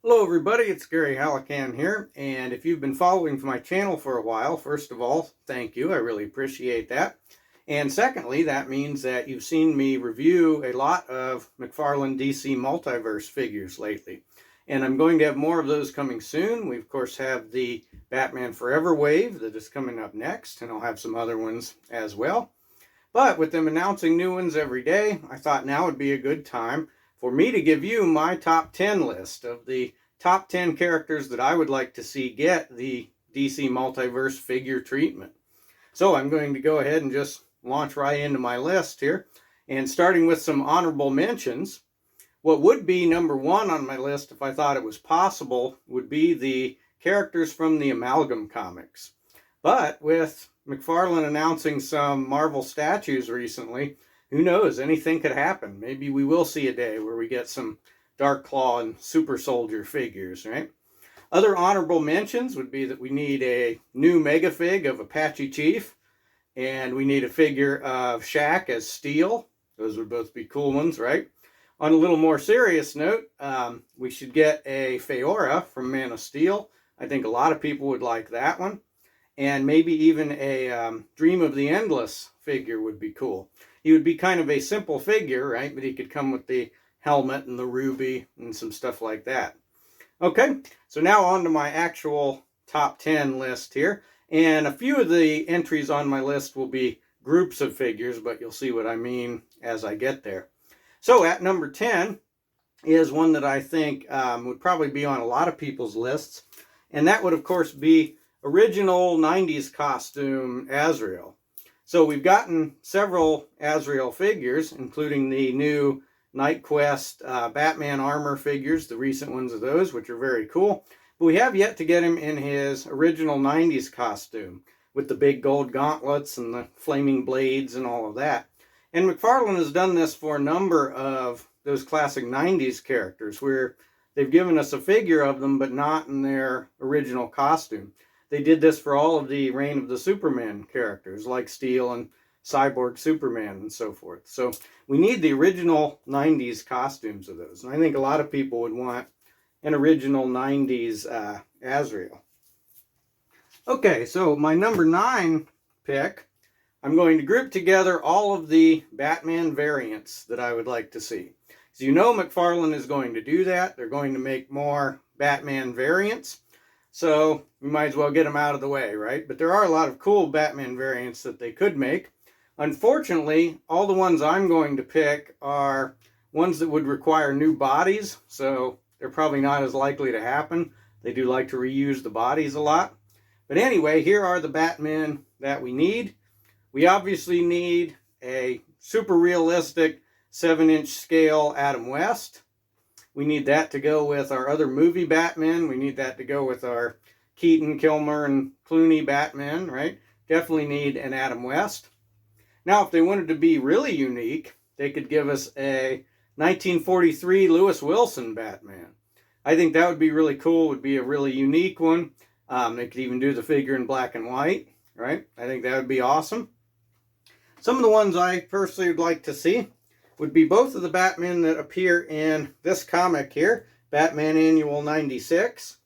Hello everybody, it's Gary Hallican here, and if you've been following my channel for a while, first of all, thank you, I really appreciate that. And secondly, that means that you've seen me review a lot of McFarlane DC Multiverse figures lately. And I'm going to have more of those coming soon. We of course have the Batman Forever wave that is coming up next, and I'll have some other ones as well. But with them announcing new ones every day, I thought now would be a good time for me to give you my top 10 list of the top 10 characters that I would like to see get the DC Multiverse figure treatment. So I'm going to go ahead and just launch right into my list here. And starting with some honorable mentions, what would be number one on my list, if I thought it was possible, would be the characters from the Amalgam comics. But with McFarlane announcing some Marvel statues recently, who knows, anything could happen. Maybe we will see a day where we get some Dark Claw and Super Soldier figures, right? Other honorable mentions would be that we need a new Mega Fig of Apache Chief, and we need a figure of Shaq as Steel. Those would both be cool ones, right? On a little more serious note, we should get a Feora from Man of Steel. I think a lot of people would like that one. And maybe even a Dream of the Endless figure would be cool. He would be kind of a simple figure, right? But he could come with the helmet and the ruby and some stuff like that. Okay, so now on to my actual top 10 list here. And a few of the entries on my list will be groups of figures, but you'll see what I mean as I get there. So at number 10 is one that I think would probably be on a lot of people's lists. And that would, of course, be original 90s costume Azrael. So we've gotten several Azrael figures, including the new Night Quest Batman armor figures, the recent ones of those, which are very cool. But we have yet to get him in his original 90s costume with the big gold gauntlets and the flaming blades and all of that. And McFarlane has done this for a number of those classic 90s characters where they've given us a figure of them but not in their original costume. They did this for all of the Reign of the Superman characters like Steel and Cyborg Superman and so forth. So we need the original 90s costumes of those. And I think a lot of people would want an original 90s Azrael. Okay, so my number 9 pick, I'm going to group together all of the Batman variants that I would like to see. So you know McFarlane is going to do that. They're going to make more Batman variants. So we might as well get them out of the way, right? But there are a lot of cool Batman variants that they could make. Unfortunately, all the ones I'm going to pick are ones that would require new bodies, so they're probably not as likely to happen. They do like to reuse the bodies a lot. But anyway, here are the Batman that we need. We obviously need a super realistic 7-inch scale Adam West. We need that to go with our other movie Batman. We need that to go with our Keaton, Kilmer, and Clooney Batman, right? Definitely need an Adam West. Now, if they wanted to be really unique, they could give us a 1943 Lewis Wilson Batman. I think that would be really cool. It would be a really unique one. They could even do the figure in black and white, right? I think that would be awesome. Some of the ones I personally would like to see would be both of the Batman that appear in this comic here, Batman Annual 96.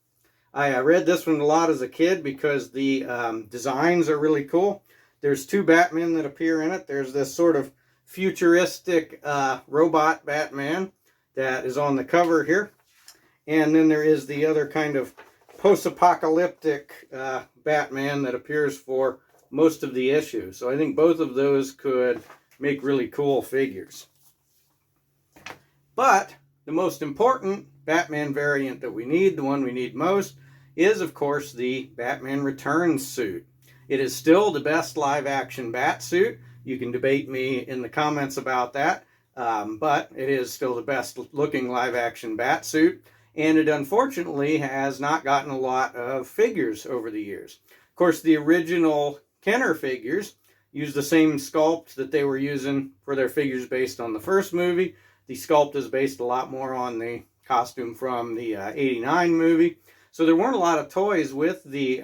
I read this one a lot as a kid because the designs are really cool. There's two Batmen that appear in it. There's this sort of futuristic robot Batman that is on the cover here. And then there is the other kind of post-apocalyptic Batman that appears for most of the issues. So I think both of those could make really cool figures. But the most important Batman variant that we need, the one we need most, is of course the Batman Returns suit. It is still the best live-action bat suit. You can debate me in the comments about that, but it is still the best-looking live-action bat suit, and it unfortunately has not gotten a lot of figures over the years. Of course, the original Kenner figures used the same sculpt that they were using for their figures based on the first movie. The sculpt is based a lot more on the costume from the 89 movie, so there weren't a lot of toys with the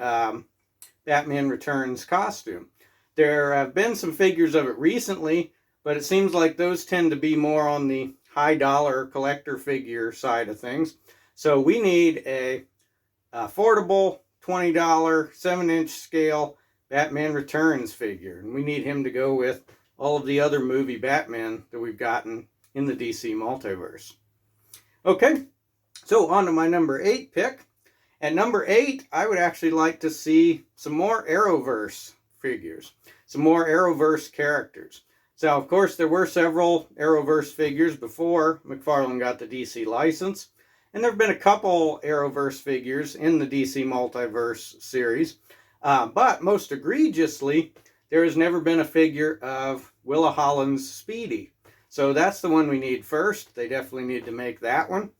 Batman Returns costume. There have been some figures of it recently, but it seems like those tend to be more on the high dollar collector figure side of things. So we need a affordable $20 7-inch scale Batman Returns figure. And we need him to go with all of the other movie Batman that we've gotten in the DC Multiverse. Okay, so on to my number 8 pick. At number 8, I would actually like to see some more Arrowverse figures, some more Arrowverse characters. So, of course, there were several Arrowverse figures before McFarlane got the DC license. And there have been a couple Arrowverse figures in the DC Multiverse series. But most egregiously, there has never been a figure of Willa Holland's Speedy. So that's the one we need first. They definitely need to make that one.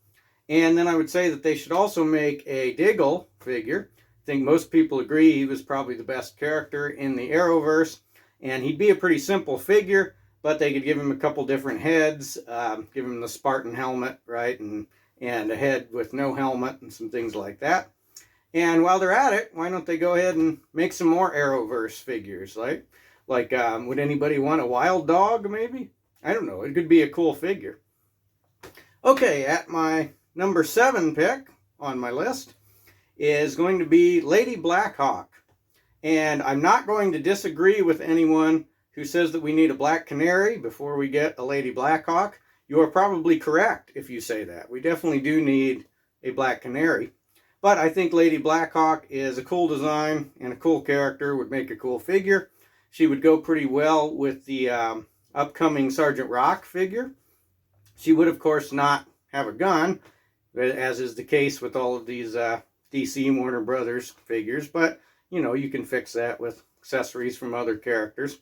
And then I would say that they should also make a Diggle figure. I think most people agree he was probably the best character in the Arrowverse. And he'd be a pretty simple figure, but they could give him a couple different heads, give him the Spartan helmet, right, and a head with no helmet and some things like that. And while they're at it, why don't they go ahead and make some more Arrowverse figures, like would anybody want a Wild Dog, maybe? I don't know. It could be a cool figure. Okay, at my number 7 pick on my list is going to be Lady Blackhawk. And I'm not going to disagree with anyone who says that we need a Black Canary before we get a Lady Blackhawk. You are probably correct if you say that. We definitely do need a Black Canary. But I think Lady Blackhawk is a cool design and a cool character, would make a cool figure. She would go pretty well with the upcoming Sergeant Rock figure. She would, of course, not have a gun, as is the case with all of these DC Warner Brothers figures. But, you know, you can fix that with accessories from other characters.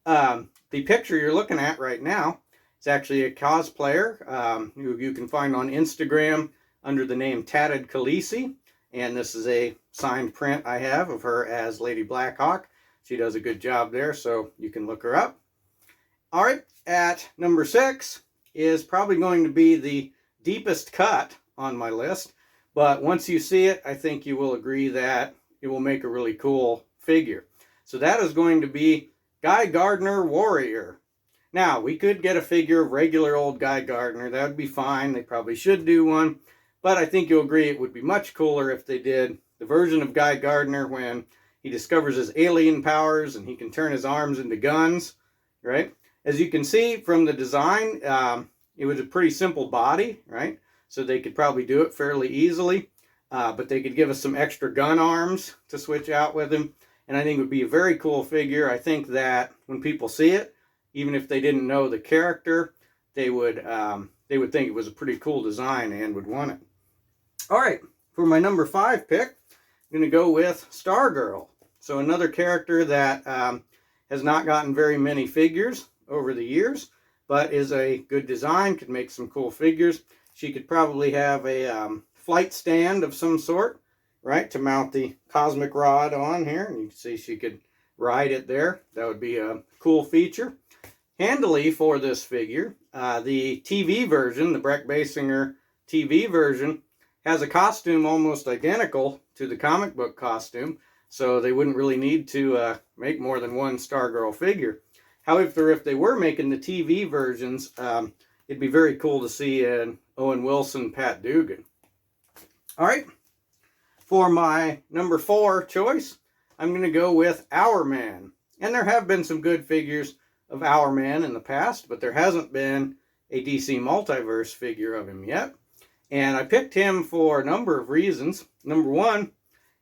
The picture you're looking at right now is actually a cosplayer who you can find on Instagram under the name Tatted Khaleesi. And this is a signed print I have of her as Lady Blackhawk. She does a good job there, so you can look her up. All right, at number 6 is probably going to be the deepest cut on my list. But once you see it, I think you will agree that it will make a really cool figure. So that is going to be Guy Gardner Warrior. Now, we could get a figure of regular old Guy Gardner. That would be fine. They probably should do one. But I think you'll agree it would be much cooler if they did the version of Guy Gardner when he discovers his alien powers and he can turn his arms into guns, right? As you can see from the design, it was a pretty simple body, right? So they could probably do it fairly easily. But they could give us some extra gun arms to switch out with him. And I think it would be a very cool figure. I think that when people see it, even if they didn't know the character, they would think it was a pretty cool design and would want it. All right, for my number 5 pick, I'm going to go with Stargirl. So another character that has not gotten very many figures over the years, but is a good design, could make some cool figures. She could probably have a flight stand of some sort, right, to mount the cosmic rod on here. And you can see she could ride it there. That would be a cool feature. Handily for this figure, the TV version, the Breck Basinger TV version, has a costume almost identical to the comic book costume, so they wouldn't really need to make more than one Stargirl figure. However, if they were making the TV versions, it'd be very cool to see an Owen Wilson, Pat Dugan. All right, for my number 4 choice, I'm going to go with Hourman. And there have been some good figures of Hourman in the past, but there hasn't been a DC Multiverse figure of him yet. And I picked him for a number of reasons. Number 1,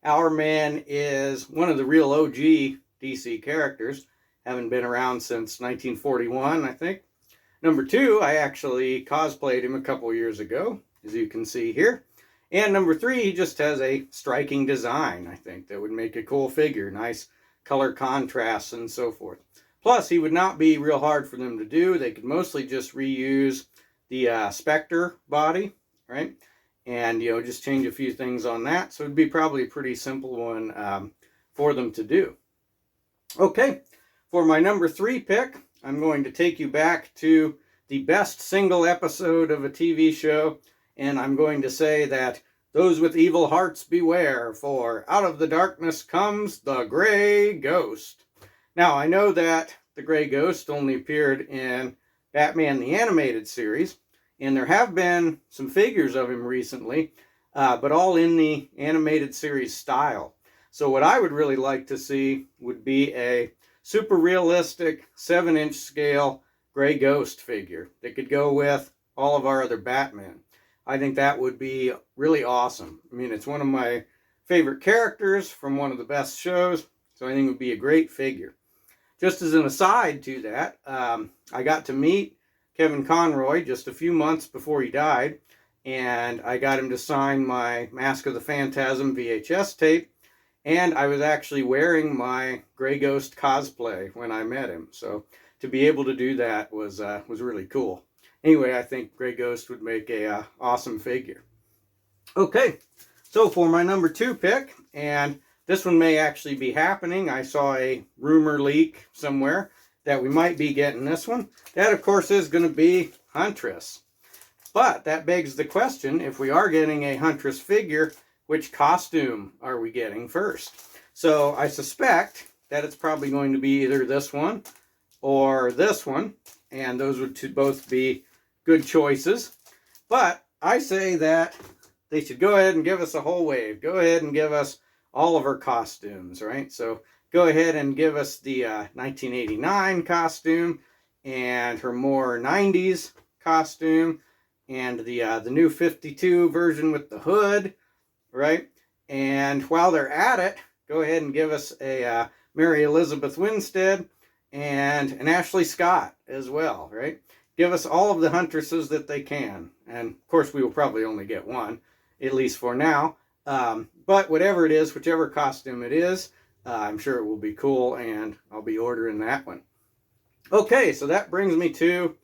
Hourman is one of the real OG DC characters. Haven't been around since 1941, I think. Number 2, I actually cosplayed him a couple years ago, as you can see here. And number 3, he just has a striking design, I think, that would make a cool figure. Nice color contrasts and so forth. Plus, he would not be real hard for them to do. They could mostly just reuse the Spectre body, right? And, you know, just change a few things on that. So it'd be probably a pretty simple one for them to do. Okay, for my number 3 pick, I'm going to take you back to the best single episode of a TV show. And I'm going to say that those with evil hearts beware, for out of the darkness comes the Gray Ghost. Now, I know that the Gray Ghost only appeared in Batman the Animated Series, And there have been some figures of him recently, but all in the animated series style. So what I would really like to see would be a super realistic 7-inch scale Gray Ghost figure that could go with all of our other Batman. I think that would be really awesome. I mean, it's one of my favorite characters from one of the best shows, so I think it would be a great figure. Just as an aside to that, I got to meet Kevin Conroy just a few months before he died, and I got him to sign my Mask of the Phantasm VHS tape, and I was actually wearing my Gray Ghost cosplay when I met him. So to be able to do that was really cool. Anyway, I think Gray Ghost would make a awesome figure. Okay, so for my number 2 pick, and this one may actually be happening. I saw a rumor leak somewhere that we might be getting this one. That, of course, is going to be Huntress. But that begs the question, if we are getting a Huntress figure, which costume are we getting first? So I suspect that it's probably going to be either this one or this one, and those would both be good choices. But I say that they should go ahead and give us a whole wave. Go ahead and give us all of her costumes, right? So go ahead and give us the 1989 costume and her more 90s costume and the new 52 version with the hood, right? And while they're at it, go ahead and give us a Mary Elizabeth Winstead and an Ashley Scott as well, right? Give us all of the Huntresses that they can. And of course, we will probably only get one, at least for now. But whatever it is, whichever costume it is, I'm sure it will be cool, and I'll be ordering that one. Okay, so that brings me to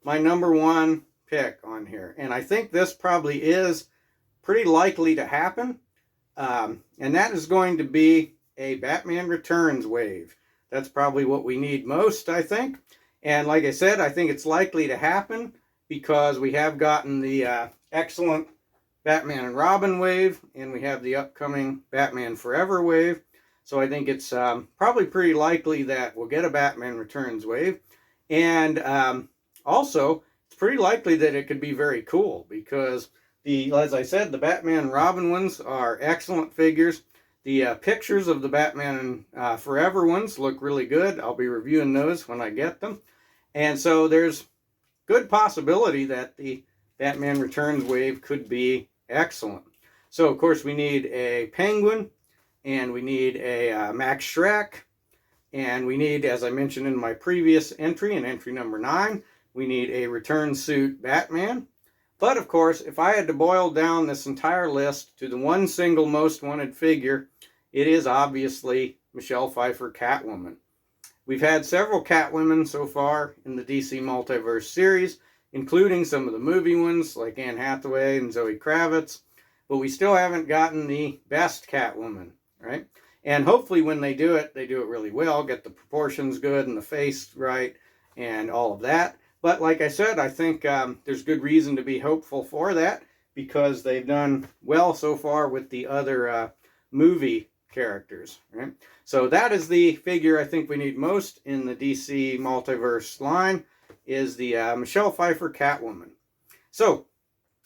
my number 1 pick on here. And I think this probably is pretty likely to happen. And that is going to be a Batman Returns wave. That's probably what we need most, I think. And like I said, I think it's likely to happen because we have gotten the excellent Batman and Robin wave, and we have the upcoming Batman Forever wave. So I think it's probably pretty likely that we'll get a Batman Returns wave. And also, it's pretty likely that it could be very cool because, as I said, the Batman and Robin ones are excellent figures. The pictures of the Batman Forever ones look really good. I'll be reviewing those when I get them. And so there's good possibility that the Batman Returns wave could be excellent. So, of course, we need a Penguin, and we need a Max Schreck, and we need, as I mentioned in my previous entry, in entry number 9, we need a return suit Batman. But, of course, if I had to boil down this entire list to the one single most wanted figure, it is obviously Michelle Pfeiffer Catwoman. We've had several Catwomen so far in the DC Multiverse series, including some of the movie ones like Anne Hathaway and Zoe Kravitz, but we still haven't gotten the best Catwoman, right? And hopefully when they do it really well, get the proportions good and the face right and all of that. But like I said, I think there's good reason to be hopeful for that because they've done well so far with the other movie characters, right? So that is the figure I think we need most in the DC Multiverse line, is the Michelle Pfeiffer Catwoman. So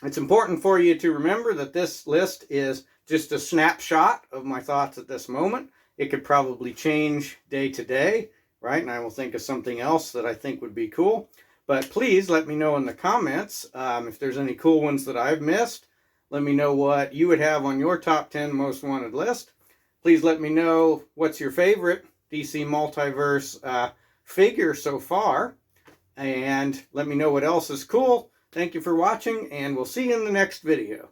it's important for you to remember that this list is just a snapshot of my thoughts at this moment. It could probably change day to day, right? And I will think of something else that I think would be cool. But please let me know in the comments if there's any cool ones that I've missed. Let me know what you would have on your top 10 most wanted list. Please let me know what's your favorite DC Multiverse figure so far. And let me know what else is cool. Thank you for watching, and we'll see you in the next video.